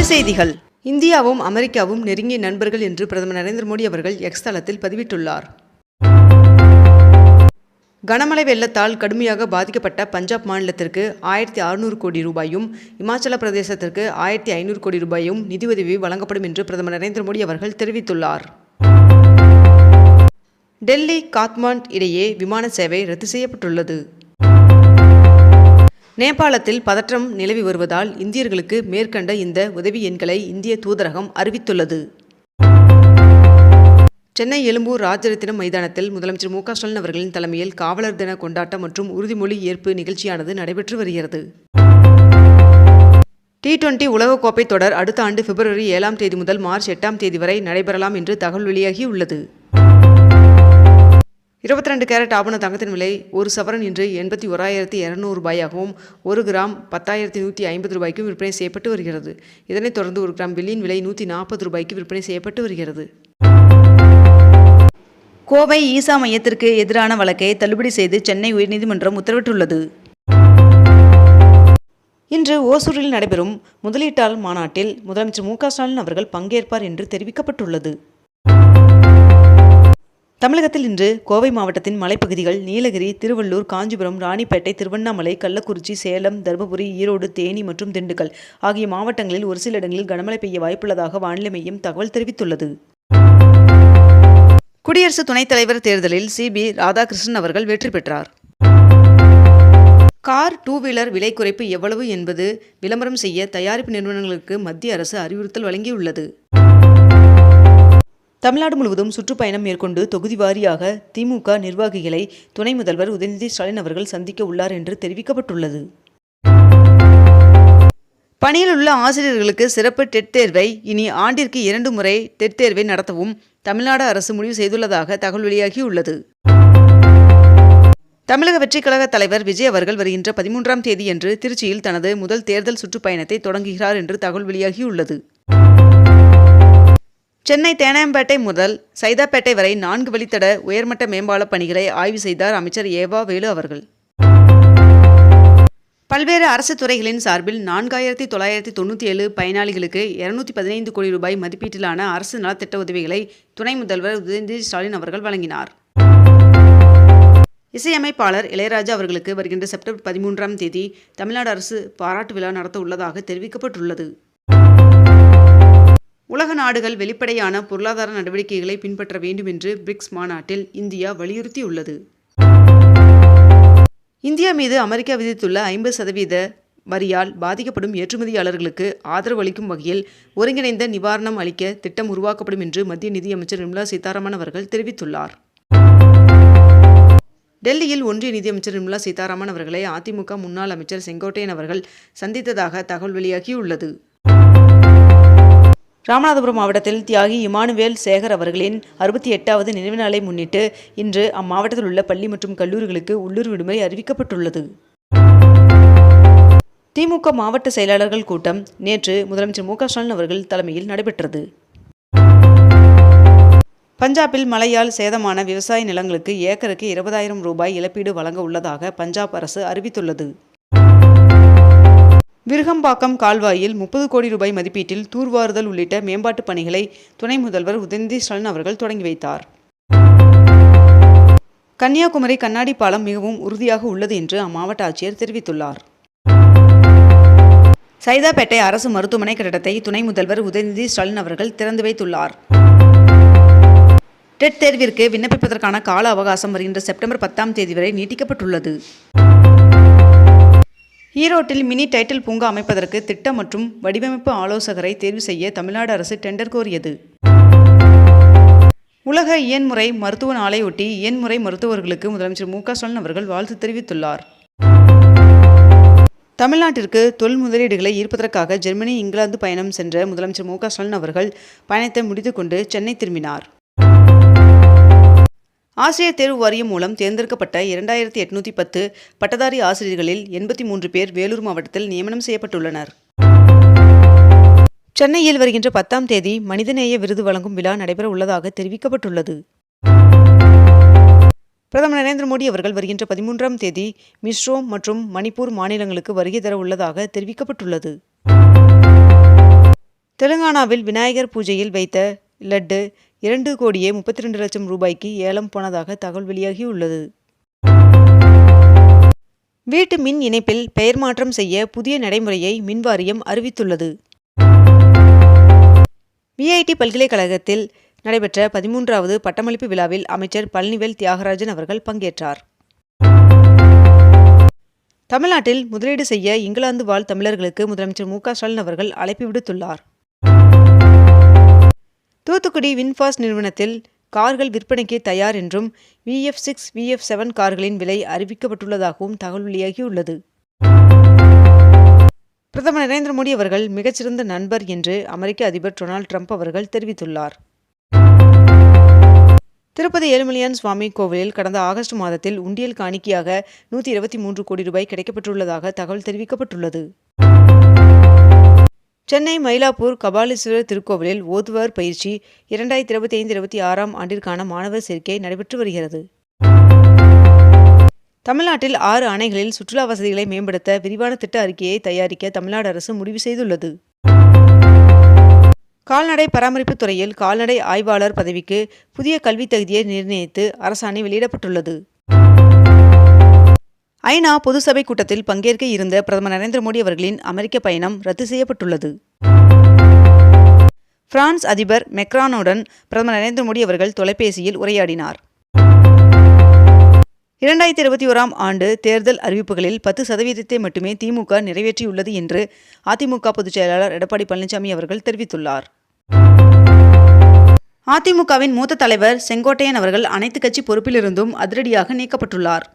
செய்திகள். இந்தியாவும் அமெரிக்காவும் நெருங்கிய நண்பர்கள் என்று பிரதமர் நரேந்திர மோடி அவர்கள் எக்ஸ் தளத்தில் பதிவிட்டுள்ளார். கனமழை வெள்ளத்தால் கடுமையாக பாதிக்கப்பட்ட பஞ்சாப் மாநிலத்திற்கு 1600 கோடி ரூபாயும், இமாச்சல பிரதேசத்திற்கு 1500 கோடி ரூபாயும் நிதியுதவி வழங்கப்படும் என்று பிரதமர் நரேந்திர மோடி அவர்கள் தெரிவித்துள்ளார். டெல்லி காத்மாண்டு இடையே விமான சேவை ரத்து செய்யப்பட்டுள்ளது. நேபாளத்தில் பதற்றம் நிலவி வருவதால் இந்தியர்களுக்கு மேற்கண்ட இந்த உதவி எண்களை இந்திய தூதரகம் அறிவித்துள்ளது. சென்னை எழும்பூர் ராஜரத்தினம் மைதானத்தில் முதலமைச்சர் மு.க.ஸ்டாலின் அவர்களின் தலைமையில் காவலர் தின கொண்டாட்டம் மற்றும் உறுதிமொழி ஏற்பு நிகழ்ச்சியானது நடைபெற்று வருகிறது. T20 உலகக்கோப்பை தொடர் அடுத்த ஆண்டு பிப்ரவரி 7ஆம் தேதி முதல் மார்ச் 8ஆம் தேதி வரை நடைபெறலாம் என்று தகவல் வெளியாகியுள்ளது. 22 கேரட் ஆபண தங்கத்தின் விலை ஒரு சவரன் இன்று 81,200 ரூபாயாகவும், 1 கிராம் 10,150 ரூபாய்க்கும் விற்பனை செய்யப்பட்டு வருகிறது. இதனைத் தொடர்ந்து 1 கிராம் வெள்ளியின் விலை 140 ரூபாய்க்கு விற்பனை செய்யப்பட்டு வருகிறது. கோவை ஈசா மையத்திற்கு எதிரான வழக்கை தள்ளுபடி செய்து சென்னை உயர்நீதிமன்றம் உத்தரவிட்டுள்ளது. இன்று ஓசூரில் நடைபெறும் முதலீட்டாளர் மாநாட்டில் முதலமைச்சர் மு.க.ஸ்டாலின் அவர்கள் பங்கேற்பார் என்று தெரிவிக்கப்பட்டுள்ளது. தமிழகத்தில் இன்று கோவை மாவட்டத்தின் மலைப்பகுதிகள் நீலகிரி, திருவள்ளூர், காஞ்சிபுரம், ராணிப்பேட்டை, திருவண்ணாமலை, கள்ளக்குறிச்சி, சேலம், தருமபுரி, ஈரோடு, தேனி மற்றும் திண்டுக்கல் ஆகிய மாவட்டங்களில் ஒரு சில இடங்களில் கனமழை பெய்ய வாய்ப்புள்ளதாக வானிலை மையம் தகவல் தெரிவித்துள்ளது. குடியரசு துணைத் தலைவர் தேர்தலில் சி.பி. ராதாகிருஷ்ணன் அவர்கள் வெற்றி பெற்றார். கார், 2 வீலர் விலை குறைப்பு எவ்வளவு என்பது விளம்பரம் செய்ய தயாரிப்பு நிறுவனங்களுக்கு மத்திய அரசு அறிவுறுத்தல் வழங்கியுள்ளது. தமிழ்நாடு முழுவதும் சுற்றுப்பயணம் மேற்கொண்டு தொகுதி வாரியாக திமுக நிர்வாகிகளை துணை முதல்வர் உதயநிதி ஸ்டாலின் அவர்கள் சந்திக்க உள்ளார் என்று தெரிவிக்கப்பட்டுள்ளது. பணியில் உள்ள ஆசிரியர்களுக்கு சிறப்பு டெட் தேர்வை இனி ஆண்டிற்கு 2 முறை டெட் தேர்வை நடத்தவும் தமிழ்நாடு அரசு முடிவு செய்துள்ளதாக தகவல் வெளியாகியுள்ளது. தமிழக வெற்றிக் கழக தலைவர் விஜய் அவர்கள் வருகின்ற 13ஆம் தேதியன்று திருச்சியில் தனது முதல் தேர்தல் சுற்றுப்பயணத்தை தொடங்குகிறார் என்று தகவல் வெளியாகியுள்ளது. சென்னை தேனாம்பேட்டை முதல் சைதாப்பேட்டை வரை 4 வழித்தட உயர்மட்ட மேம்பால பணிகளை ஆய்வு செய்தார் அமைச்சர் ஏவா வேலு அவர்கள். பல்வேறு அரசு துறைகளின் சார்பில் 4997 பயனாளிகளுக்கு 215 கோடி ரூபாய் மதிப்பீட்டிலான அரசு நலத்திட்ட உதவிகளை துணை முதல்வர் உதயநிதி ஸ்டாலின் அவர்கள் வழங்கினார். இசையமைப்பாளர் இளையராஜா அவர்களுக்கு வருகின்ற செப்டம்பர் 13ஆம் தேதி தமிழ்நாடு அரசு பாராட்டு விழா நடத்த உள்ளதாக தெரிவிக்கப்பட்டுள்ளது. உலக நாடுகள் வெளிப்படையான பொருளாதார நடவடிக்கைகளை பின்பற்ற வேண்டும் என்று பிரிக்ஸ் மாநாட்டில் இந்தியா வலியுறுத்தியுள்ளது. இந்தியா மீது அமெரிக்கா விதித்துள்ள 50% வரியால் பாதிக்கப்படும் ஏற்றுமதியாளர்களுக்கு ஆதரவு அளிக்கும் வகையில் ஒருங்கிணைந்த நிவாரணம் அளிக்க திட்டம் உருவாக்கப்படும் என்று மத்திய நிதியமைச்சர் நிர்மலா சீதாராமன் அவர்கள் தெரிவித்துள்ளார். டெல்லியில் ஒன்றிய நிதியமைச்சர் நிர்மலா சீதாராமன் அவர்களை அதிமுக முன்னாள் அமைச்சர் செங்கோட்டையன் அவர்கள் சந்தித்ததாக தகவல் வெளியாகியுள்ளது. ராமநாதபுரம் மாவட்டத்தில் தியாகி இமானுவேல் சேகர் அவர்களின் 68வது நினைவு நாளை முன்னிட்டு இன்று அம்மாவட்டத்தில் உள்ள பள்ளி மற்றும் கல்லூரிகளுக்கு உள்ளூர் விடுமுறை அறிவிக்கப்பட்டுள்ளது. திமுக மாவட்ட செயலாளர்கள் கூட்டம் நேற்று முதலமைச்சர் மு.க.ஸ்டாலின் அவர்கள் தலைமையில் நடைபெற்றது. பஞ்சாபில் மழையால் சேதமான விவசாய நிலங்களுக்கு ஏக்கருக்கு 20,000 ரூபாய் இழப்பீடு வழங்க உள்ளதாக பஞ்சாப் அரசு அறிவித்துள்ளது. விருகம்பாக்கம் கால்வாயில் 30 கோடி ரூபாய் மதிப்பீட்டில் தூர்வாறுதல் உள்ளிட்ட மேம்பாட்டு பணிகளை துணை முதல்வர் உதயநிதி ஸ்டாலின் அவர்கள் தொடங்கி வைத்தார். கன்னியாகுமரி கண்ணாடி பாலம் மிகவும் உறுதியாக உள்ளது என்று அம்மாவட்ட ஆட்சியர் தெரிவித்துள்ளார். சைதாப்பேட்டை அரசு மருத்துவமனை கட்டடத்தை துணை முதல்வர் உதயநிதி ஸ்டாலின் அவர்கள் திறந்து வைத்துள்ளார். டெட் தேர்விற்கு விண்ணப்பிப்பதற்கான கால அவகாசம் வருகின்ற செப்டம்பர் 10ஆம் தேதி வரை நீட்டிக்கப்பட்டுள்ளது. ஈரோட்டில் மினி டைட்டில் பூங்கா அமைப்பதற்கு திட்ட மற்றும் வடிவமைப்பு ஆலோசகரை தேர்வு செய்ய தமிழ்நாடு அரசு டெண்டர் கோரியது. உலக இயன்முறை மருத்துவ நாளையொட்டி இயன்முறை மருத்துவர்களுக்கு முதலமைச்சர் மு.க.ஸ்டாலின் அவர்கள் வாழ்த்து தெரிவித்துள்ளார். தமிழ்நாட்டிற்கு தொழில் முதலீடுகளை ஈர்ப்பதற்காக ஜெர்மனி, இங்கிலாந்து பயணம் சென்ற முதலமைச்சர் மு.க.ஸ்டாலின் அவர்கள் பயணத்தை முடித்துக்கொண்டு சென்னை திரும்பினார். ஆசிரியர் தேர்வு வாரியம் மூலம் தேர்ந்தெடுக்கப்பட்ட 2810 பட்டதாரி ஆசிரியர்களில் 83 பேர் வேலூர் மாவட்டத்தில் நியமனம் செய்யப்பட்டுள்ளனர். சென்னையில் வருகின்ற 10ஆம் தேதி மனிதநேய விருது வழங்கும் விழா நடைபெற உள்ளதாக தெரிவிக்கப்பட்டுள்ளது. பிரதமர் நரேந்திர மோடி அவர்கள் வருகின்ற 13ஆம் தேதி மிசோரம் மற்றும் மணிப்பூர் மாநிலங்களுக்கு வருகை தர உள்ளதாக தெரிவிக்கப்பட்டுள்ளது. தெலுங்கானாவில் விநாயகர் பூஜையில் வைத்த லட்டு 2,32,00,000 ரூபாய்க்கு ஏலம் போனதாக தகவல் வெளியாகியுள்ளது. வீட்டு மின் இணைப்பில் பெயர் மாற்றம் செய்ய புதிய நடைமுறையை மின்வாரியம் அறிவித்துள்ளது. விஐடி பல்கலைக்கழகத்தில் நடைபெற்ற 13வது பட்டமளிப்பு விழாவில் அமைச்சர் பழனிவேல் தியாகராஜன் அவர்கள் பங்கேற்றார். தமிழ்நாட்டில் முதலீடு செய்ய இங்கிலாந்து வாழ் தமிழர்களுக்கு முதலமைச்சர் மு.க.ஸ்டாலின் அவர்கள் அழைப்பு விடுத்துள்ளார். தூத்துக்குடி வின்ஃபாஸ்ட் நிறுவனத்தில் கார்கள் விற்பனைக்கு தயார் என்றும் VF6, VF7 கார்களின் விலை அறிவிக்கப்பட்டுள்ளதாகவும் தகவல் வெளியாகியுள்ளது. பிரதமர் நரேந்திர மோடி அவர்கள் மிகச்சிறந்த நண்பர் என்று அமெரிக்க அதிபர் டொனால்ட் ட்ரம்ப் அவர்கள் தெரிவித்துள்ளார். திருப்பதி ஏழுமலையான் சுவாமி கோவிலில் கடந்த ஆகஸ்ட் மாதத்தில் உண்டியல் காணிக்கையாக 123 கோடி ரூபாய் கிடைக்கப்பட்டுள்ளதாக தகவல் தெரிவிக்கப்பட்டுள்ளது. சென்னை மயிலாப்பூர் கபாலீஸ்வரர் திருக்கோவிலில் ஓதுவர் பயிற்சி 2025-26 ஆண்டிற்கான மாணவர் சேர்க்கை நடைபெற்று வருகிறது. தமிழ்நாட்டில் 6 அணைகளில் சுற்றுலா வசதிகளை மேம்படுத்த விரிவான திட்ட அறிக்கையை தயாரிக்க தமிழ்நாடு அரசு முடிவு செய்துள்ளது. கால்நடை பராமரிப்பு துறையில் கால்நடை ஆய்வாளர் பதவிக்கு புதிய கல்வித் தகுதியை நிர்ணயித்து அரசாணை வெளியிடப்பட்டுள்ளது. ஐநா பொதுசபை கூட்டத்தில் பங்கேற்க இருந்த பிரதமர் நரேந்திர மோடி அவர்களின் அமெரிக்க பயணம் ரத்து செய்யப்பட்டுள்ளது. பிரான்ஸ் அதிபர் மெக்ரானுடன் பிரதமர் நரேந்திர மோடி அவர்கள் தொலைபேசியில் உரையாடினார். 2021 ஆண்டு தேர்தல் அறிவிப்புகளில் 10% மட்டுமே திமுக நிறைவேற்றியுள்ளது என்று அதிமுக பொதுச் செயலாளர் எடப்பாடி பழனிசாமி அவர்கள் தெரிவித்துள்ளார். அதிமுகவின் மூத்த தலைவர் செங்கோட்டையன் அவர்கள் அனைத்து கட்சி பொறுப்பிலிருந்தும் அதிரடியாக நீக்கப்பட்டுள்ளார்.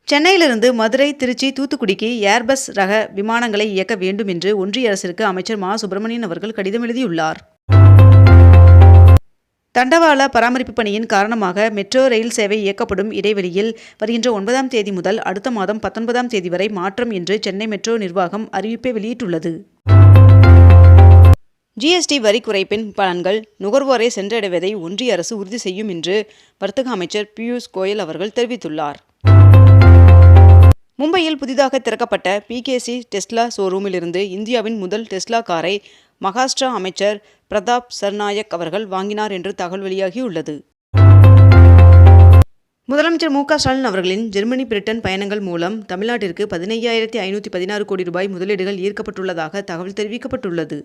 சென்னையிலிருந்து மதுரை, திருச்சி, தூத்துக்குடிக்கு ஏர்பஸ் ரக விமானங்களை இயக்க வேண்டும் என்று ஒன்றிய அரசிற்கு அமைச்சர் மா. சுப்பிரமணியன் அவர்கள் கடிதம் எழுதியுள்ளார். தண்டவாள பராமரிப்பு பணியின் காரணமாக மெட்ரோ ரயில் சேவை இயக்கப்படும் இடைவெளியில் வருகின்ற 9ஆம் தேதி முதல் அடுத்த மாதம் 19ஆம் தேதி வரை மாற்றம் என்று சென்னை மெட்ரோ நிர்வாகம் அறிவிப்பை வெளியிட்டுள்ளது. GST வரி குறைப்பின் பலன்கள் நுகர்வோரை சென்றடைவதை ஒன்றிய அரசு உறுதி செய்யும் என்று வர்த்தக அமைச்சர் பியூஷ் கோயல் அவர்கள் தெரிவித்துள்ளார். மும்பையில் புதிதாக திறக்கப்பட்ட PKC டெஸ்லா ஷோரூமிலிருந்து இந்தியாவின் முதல் டெஸ்லா காரை மகாராஷ்டிரா அமைச்சர் பிரதாப் சர்நாயக் அவர்கள் வாங்கினார் என்று தகவல் வெளியாகியுள்ளது. முதலமைச்சர் மு.க.ஸ்டாலின் அவர்களின் ஜெர்மனி, பிரிட்டன் பயணங்கள் மூலம் தமிழ்நாட்டிற்கு 15,516 கோடி ரூபாய் முதலீடுகள் ஈர்க்கப்பட்டுள்ளதாக தகவல் தெரிவிக்கப்பட்டுள்ளது.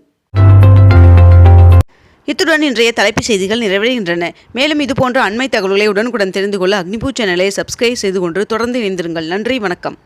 இத்துடன் இன்றைய தலைப்புச் செய்திகள் நிறைவடைகின்றன. மேலும் இதுபோன்ற அண்மை தகவல்களை உடனுக்குடன் தெரிந்து கொள்ள அக்னிபூ சேனலை சப்ஸ்கிரைப் செய்து கொண்டு தொடர்ந்து இணைந்திருங்கள். நன்றி, வணக்கம்.